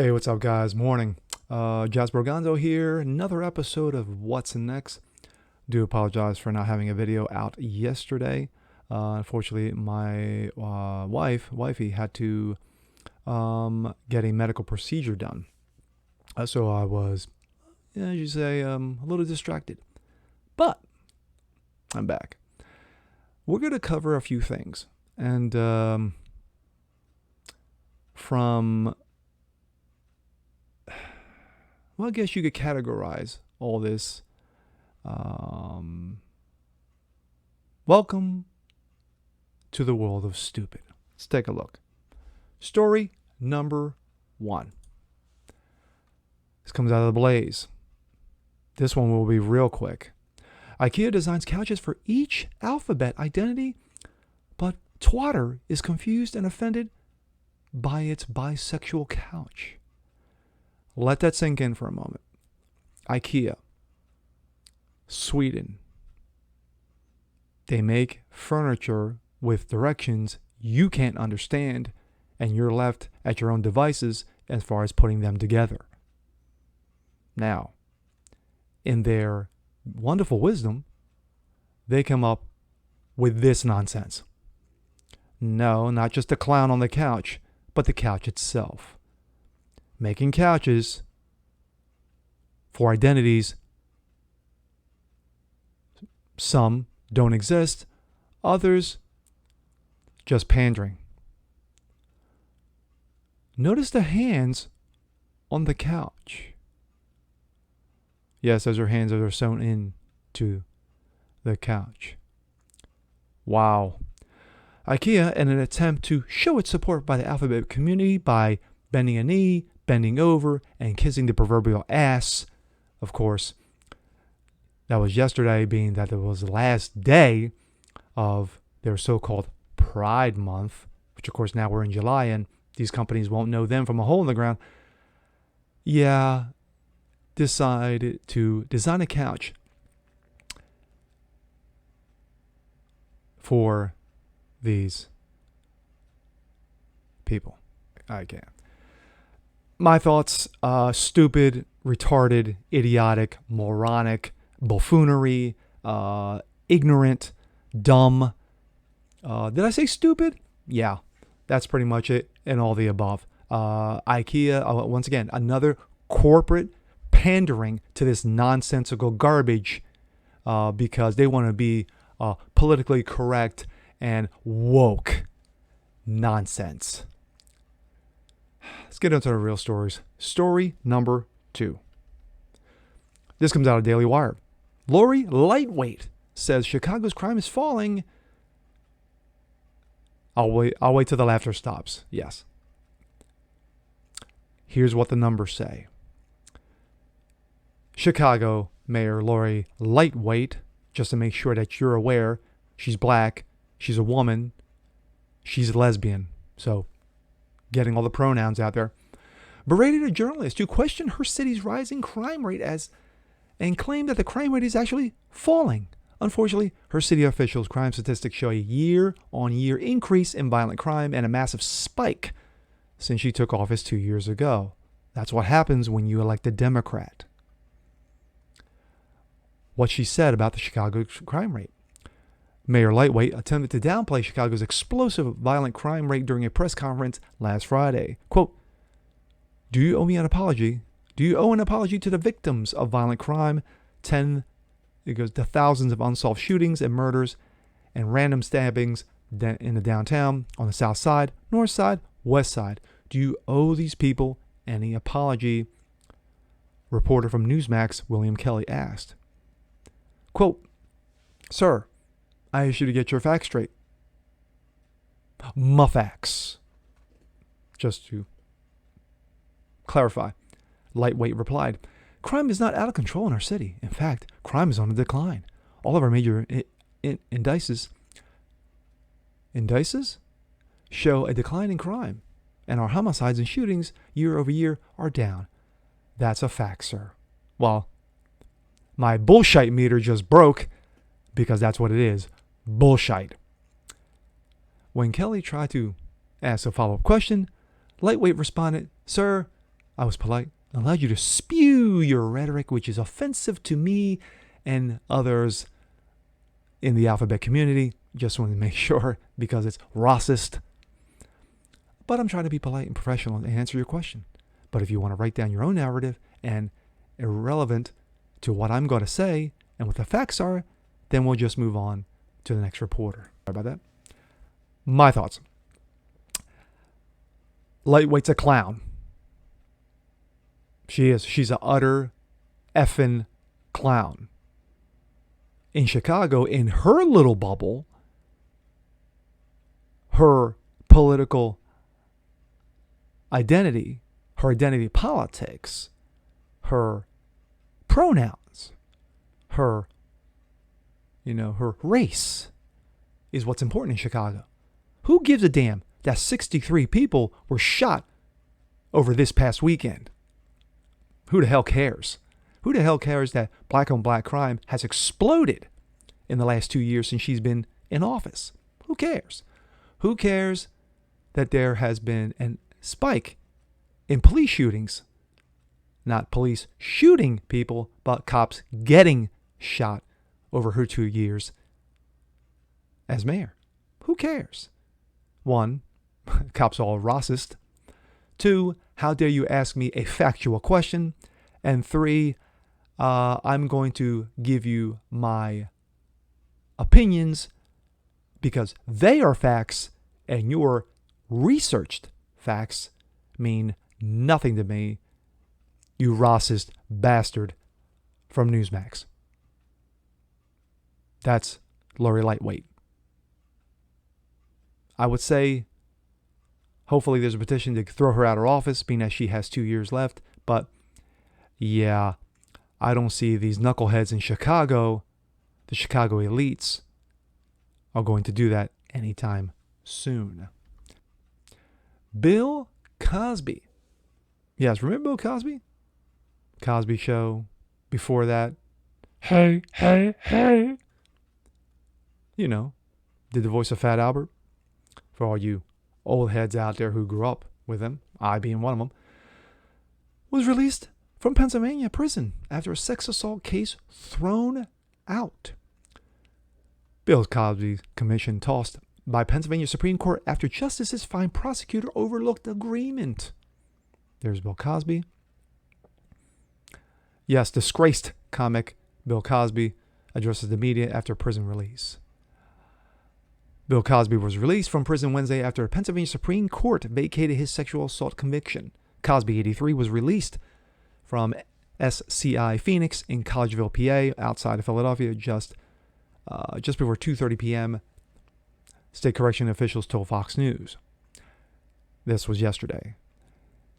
Hey, what's up, guys? Morning. Jasper Gonzo here. Another episode of What's Next. Do apologize for not having a video out yesterday. Unfortunately, my wifey, had to get a medical procedure done. So I was, as you say, a little distracted. But I'm back. We're going to cover a few things. And from... Well, I guess you could categorize all this. Welcome to the world of stupid. Let's take a look. Story number 1. This comes out of the Blaze. This one will be real quick. IKEA designs couches for each alphabet identity, but Twatter is confused and offended by its bisexual couch. Let that sink in for a moment. IKEA, Sweden. They make furniture with directions you can't understand, and you're left at your own devices as far as putting them together. Now, in their wonderful wisdom, they come up with this nonsense. No, not just the clown on the couch, but the couch itself. Making couches for identities. Some don't exist, others just pandering. Notice the hands on the couch. Yes, those are hands that are sewn into the couch. Wow. IKEA, in an attempt to show its support by the alphabet community by bending a knee, bending over, and kissing the proverbial ass. Of course, that was yesterday, being that it was the last day of their so-called Pride Month, which of course now we're in July and these companies won't know them from a hole in the ground. Yeah, decided to design a couch for these people. I can't. My thoughts, stupid, retarded, idiotic, moronic, buffoonery, ignorant, dumb. Did I say stupid? Yeah, that's pretty much it, and all the above. IKEA, once again, another corporate pandering to this nonsensical garbage because they want to be politically correct and woke nonsense. Let's get into the real stories. Story number 2. This comes out of Daily Wire. Lori Lightweight says Chicago's crime is falling. I'll wait till the laughter stops. Yes. Here's what the numbers say. Chicago Mayor Lori Lightweight, just to make sure that you're aware, she's black, she's a woman, she's a lesbian. So, getting all the pronouns out there, berated a journalist who questioned her city's rising crime rate and claimed that the crime rate is actually falling. Unfortunately, her city officials' crime statistics show a year-on-year increase in violent crime and a massive spike since she took office 2 years ago. That's what happens when you elect a Democrat. What she said about the Chicago crime rate. Mayor Lightweight attempted to downplay Chicago's explosive violent crime rate during a press conference last Friday. Quote, "Do you owe me an apology? Do you owe an apology to the victims of violent crime? It goes to thousands of unsolved shootings and murders and random stabbings in the downtown, on the south side, north side, west side. Do you owe these people any apology?" Reporter from Newsmax, William Kelly, asked. Quote, "Sir, I asked you to get your facts straight." Muffax. Just to clarify, Lightweight replied, "Crime is not out of control in our city. In fact, crime is on a decline. All of our major indices show a decline in crime, and our homicides and shootings year over year are down. That's a fact, sir." Well, my bullshit meter just broke, because that's what it is. Bullshit. When Kelly tried to ask a follow-up question, Lightweight responded, "Sir, I was polite and allowed you to spew your rhetoric, which is offensive to me and others in the alphabet community. Just wanted to make sure because it's racist. But I'm trying to be polite and professional and answer your question. But if you want to write down your own narrative and irrelevant to what I'm going to say and what the facts are, then we'll just move on to the next reporter. Sorry about that. My thoughts. Lightweight's a clown. She is. She's an utter effing clown. In Chicago, in her little bubble, her political identity, her identity politics, her pronouns, her race is what's important in Chicago. Who gives a damn that 63 people were shot over this past weekend? Who the hell cares? Who the hell cares that black on black crime has exploded in the last 2 years since she's been in office? Who cares? Who cares that there has been a spike in police shootings? Not police shooting people, but cops getting shot over her 2 years as mayor. Who cares? One, cops are all racist. Two, how dare you ask me a factual question? And three, I'm going to give you my opinions because they are facts and your researched facts mean nothing to me, you racist bastard from Newsmax. That's Lori Lightweight. I would say hopefully there's a petition to throw her out of office, being that she has 2 years left. But yeah, I don't see these knuckleheads in Chicago, the Chicago elites, are going to do that anytime soon. Bill Cosby. Yes, remember Bill Cosby? Cosby Show. Before that, hey, hey, hey. You know, did the voice of Fat Albert. For all you old heads out there who grew up with him, I being one of them, was released from Pennsylvania prison after a sex assault case thrown out. Bill Cosby's commission tossed by Pennsylvania Supreme Court after justices find prosecutor overlooked agreement. There's Bill Cosby. Yes, disgraced comic Bill Cosby addresses the media after prison release. Bill Cosby was released from prison Wednesday after a Pennsylvania Supreme Court vacated his sexual assault conviction. Cosby, 83, was released from SCI Phoenix in Collegeville, PA, outside of Philadelphia, just before 2:30 p.m., state correction officials told Fox News. This was yesterday.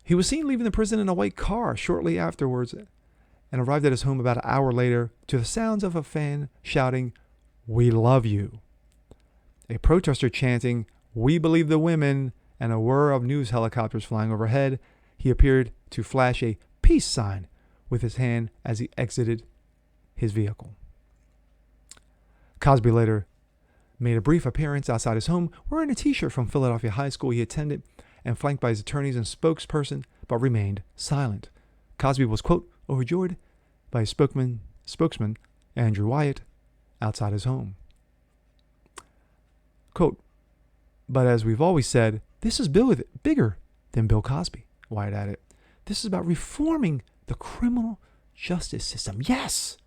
He was seen leaving the prison in a white car shortly afterwards and arrived at his home about an hour later to the sounds of a fan shouting, "We love you." A protester chanting, "We believe the women," and a whir of news helicopters flying overhead. He appeared to flash a peace sign with his hand as he exited his vehicle. Cosby later made a brief appearance outside his home wearing a t-shirt from Philadelphia high school he attended and flanked by his attorneys and spokesperson, but remained silent. Cosby was, quote, overjoyed by his spokesman, Andrew Wyatt, outside his home. Quote, but as we've always said, this is bigger than Bill Cosby, Wyatt added. This is about reforming the criminal justice system. Yes,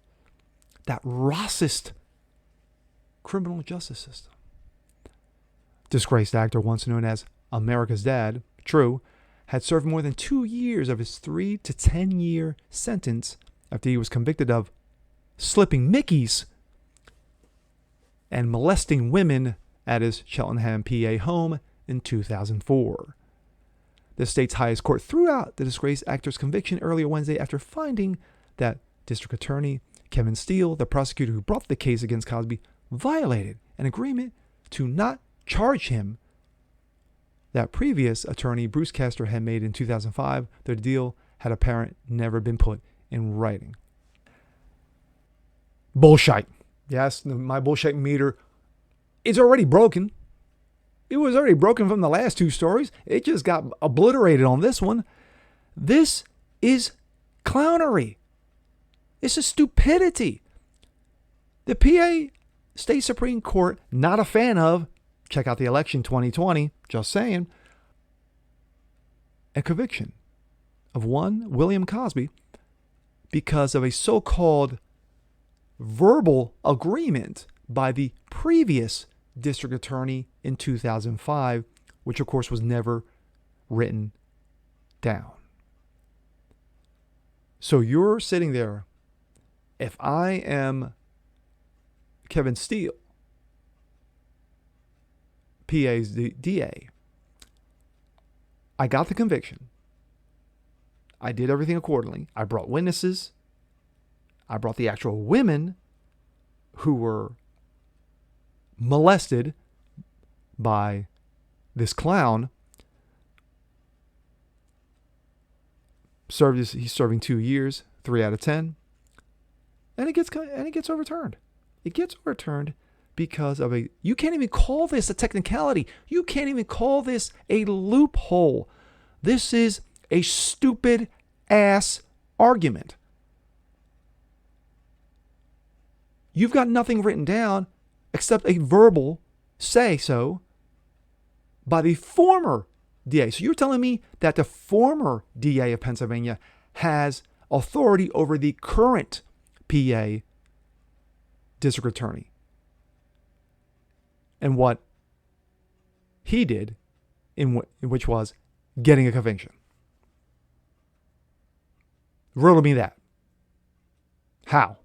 that racist criminal justice system. Disgraced actor, once known as America's Dad, True, had served more than 2 years of his 3 to 10 year sentence after he was convicted of slipping Mickeys and molesting women at his Cheltenham, PA home in 2004. The state's highest court threw out the disgraced actor's conviction earlier Wednesday after finding that District Attorney Kevin Steele, the prosecutor who brought the case against Cosby, violated an agreement to not charge him that previous attorney Bruce Castor had made in 2005. The deal had apparently never been put in writing. Bullshit. Yes, my bullshit meter is already broken. It was already broken from the last two stories. It just got obliterated on this one. This is clownery. This is stupidity. The PA State Supreme Court, not a fan of, check out the election 2020, just saying, a conviction of one William Cosby because of a so-called verbal agreement by the previous district attorney in 2005, which of course was never written down. So you're sitting there, if I am Kevin Steele, PA's DA, I got the conviction. I did everything accordingly. I brought witnesses. I brought the actual women who were molested by this clown. He's serving 2 years, 3 out of 10, and it gets overturned. It gets overturned because of you can't even call this a technicality. You can't even call this a loophole. This is a stupid ass argument. You've got nothing written down except a verbal say so by the former DA. So you're telling me that the former DA of Pennsylvania has authority over the current PA district attorney and what he did which was getting a conviction. Riddle me that. How?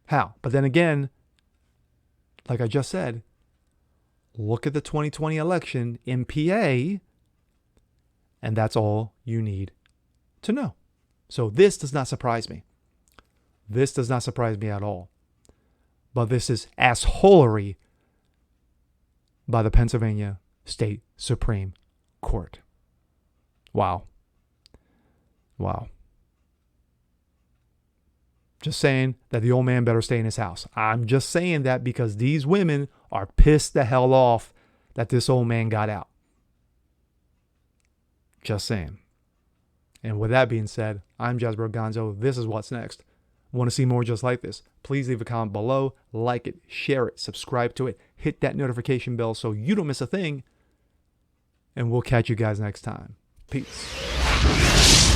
But then again, like I just said, look at the 2020 election in PA, and that's all you need to know. So this does not surprise me. This does not surprise me at all. But this is assholery by the Pennsylvania State Supreme Court. Wow. Just saying that the old man better stay in his house. I'm just saying that because these women are pissed the hell off that this old man got out. Just saying. And with that being said, I'm Jasper Gonzo. This is What's Next. Want to see more just like this? Please leave a comment below, like it, share it, subscribe to it, hit that notification bell so you don't miss a thing. And we'll catch you guys next time. Peace.